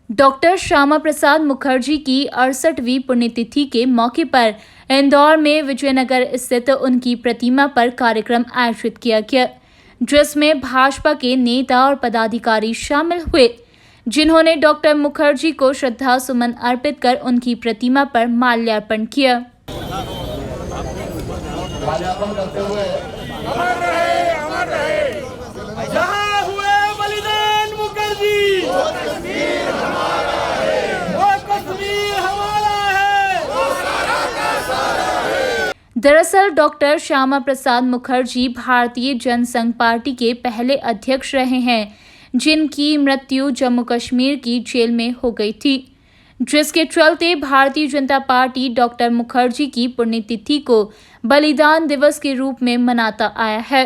Doctor Shyama Prasad Mukherjee की 68वीं पुण्यतिथि के मौके पर इंदौर में विजयनगर स्थित उनकी प्रतिमा पर कार्यक्रम आयोजित किया गया, जिसमें भाजपा के नेता और पदाधिकारी शामिल हुए, जिन्होंने डॉक्टर मुखर्जी को श्रद्धा सुमन अर्पित कर उनकी प्रतिमा पर माल्यार्पण किया। दरअसल डॉक्टर श्यामा प्रसाद मुखर्जी भारतीय जनसंघ पार्टी के पहले अध्यक्ष रहे हैं, जिनकी मृत्यु जम्मू कश्मीर की जेल में हो गई थी, जिसके चलते भारतीय जनता पार्टी डॉक्टर मुखर्जी की पुण्यतिथि को बलिदान दिवस के रूप में मनाता आया है।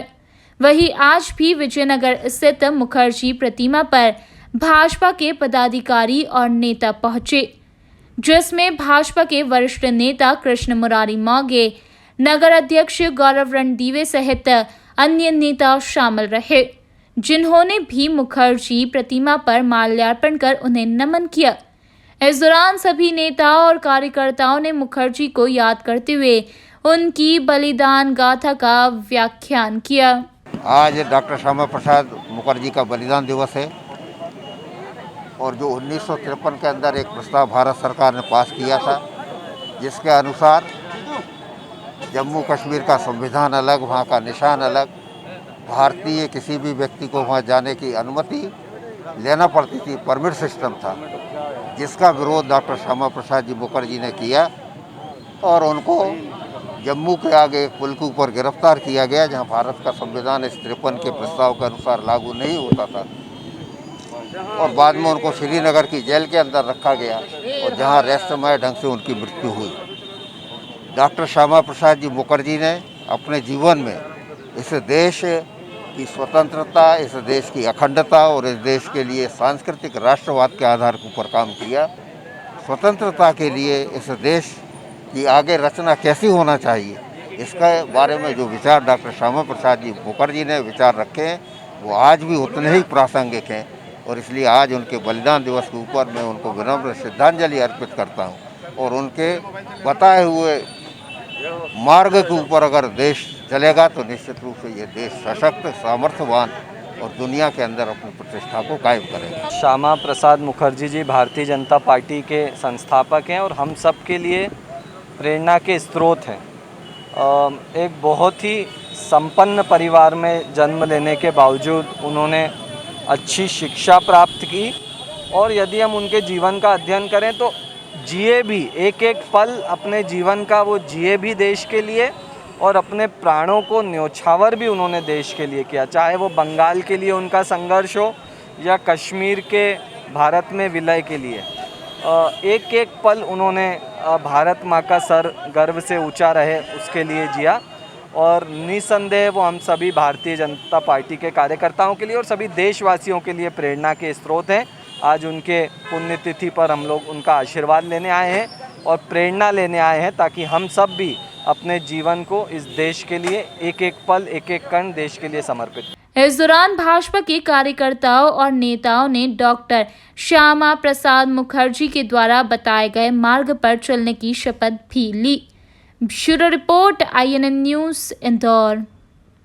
वहीं आज भी विजयनगर स्थित मुखर्जी प्रतिमा पर भाजपा के पदाधिकारी और नेता पहुंचे, जिसमें भाजपा के वरिष्ठ नेता कृष्ण मुरारी मौर्य, नगर अध्यक्ष गौरव रणदीवे सहित अन्य नेता शामिल रहे, जिन्होंने भी मुखर्जी प्रतिमा पर माल्यार्पण कर उन्हें नमन किया। इस दौरान सभी नेताओं और कार्यकर्ताओं ने मुखर्जी को याद करते हुए उनकी बलिदान गाथा का व्याख्यान किया। आज डॉक्टर श्यामा प्रसाद मुखर्जी का बलिदान दिवस है और जो 1953 के अंदर एक प्रस्ताव भारत सरकार ने पास किया था, जिसके अनुसार जम्मू कश्मीर का संविधान अलग, वहाँ का निशान अलग, भारतीय किसी भी व्यक्ति को वहाँ जाने की अनुमति लेना पड़ती थी, परमिट सिस्टम था, जिसका विरोध डॉक्टर श्यामा प्रसाद जी मुखर्जी ने किया और उनको जम्मू के आगे एक पुल के ऊपर गिरफ्तार किया गया, जहाँ भारत का संविधान इस 53 के प्रस्ताव के अनुसार लागू नहीं होता था, और बाद में उनको श्रीनगर की जेल के अंदर रखा गया और जहाँ रहस्यमय ढंग से उनकी मृत्यु हुई। डॉक्टर श्यामा प्रसाद जी मुखर्जी ने अपने जीवन में इस देश की स्वतंत्रता, इस देश की अखंडता और इस देश के लिए सांस्कृतिक राष्ट्रवाद के आधार के ऊपर काम किया। स्वतंत्रता के लिए इस देश की आगे रचना कैसी होना चाहिए, इसके बारे में जो विचार डॉक्टर श्यामा प्रसाद जी मुखर्जी ने विचार रखे हैं, वो आज भी उतने ही प्रासंगिक हैं और इसलिए आज उनके बलिदान दिवस के ऊपर मैं उनको विनम्र श्रद्धांजलि अर्पित करता हूँ और उनके बताए हुए मार्ग के ऊपर अगर देश चलेगा तो निश्चित रूप से ये देश सशक्त, सामर्थ्यवान और दुनिया के अंदर अपनी प्रतिष्ठा को कायम करेगा। श्यामा प्रसाद मुखर्जी जी भारतीय जनता पार्टी के संस्थापक हैं और हम सब के लिए प्रेरणा के स्रोत हैं। एक बहुत ही संपन्न परिवार में जन्म लेने के बावजूद उन्होंने अच्छी शिक्षा प्राप्त की और यदि हम उनके जीवन का अध्ययन करें तो जिए भी एक एक पल अपने जीवन का वो जिए भी देश के लिए और अपने प्राणों को न्योछावर भी उन्होंने देश के लिए किया, चाहे वो बंगाल के लिए उनका संघर्ष हो या कश्मीर के भारत में विलय के लिए। एक एक पल उन्होंने भारत माँ का सर गर्व से ऊंचा रहे उसके लिए जिया और निसंदेह वो हम सभी भारतीय जनता पार्टी के कार्यकर्ताओं के लिए और सभी देशवासियों के लिए प्रेरणा के स्रोत हैं। आज उनके पुण्यतिथि पर हम लोग उनका आशीर्वाद लेने आए हैं और प्रेरणा लेने आए हैं ताकि हम सब भी अपने जीवन को इस देश के लिए एक एक पल, एक एक कण देश के लिए समर्पित। इस दौरान भाजपा के कार्यकर्ताओं और नेताओं ने डॉक्टर श्यामा प्रसाद मुखर्जी के द्वारा बताए गए मार्ग पर चलने की शपथ भी ली। Bureau report, INN news, Indore.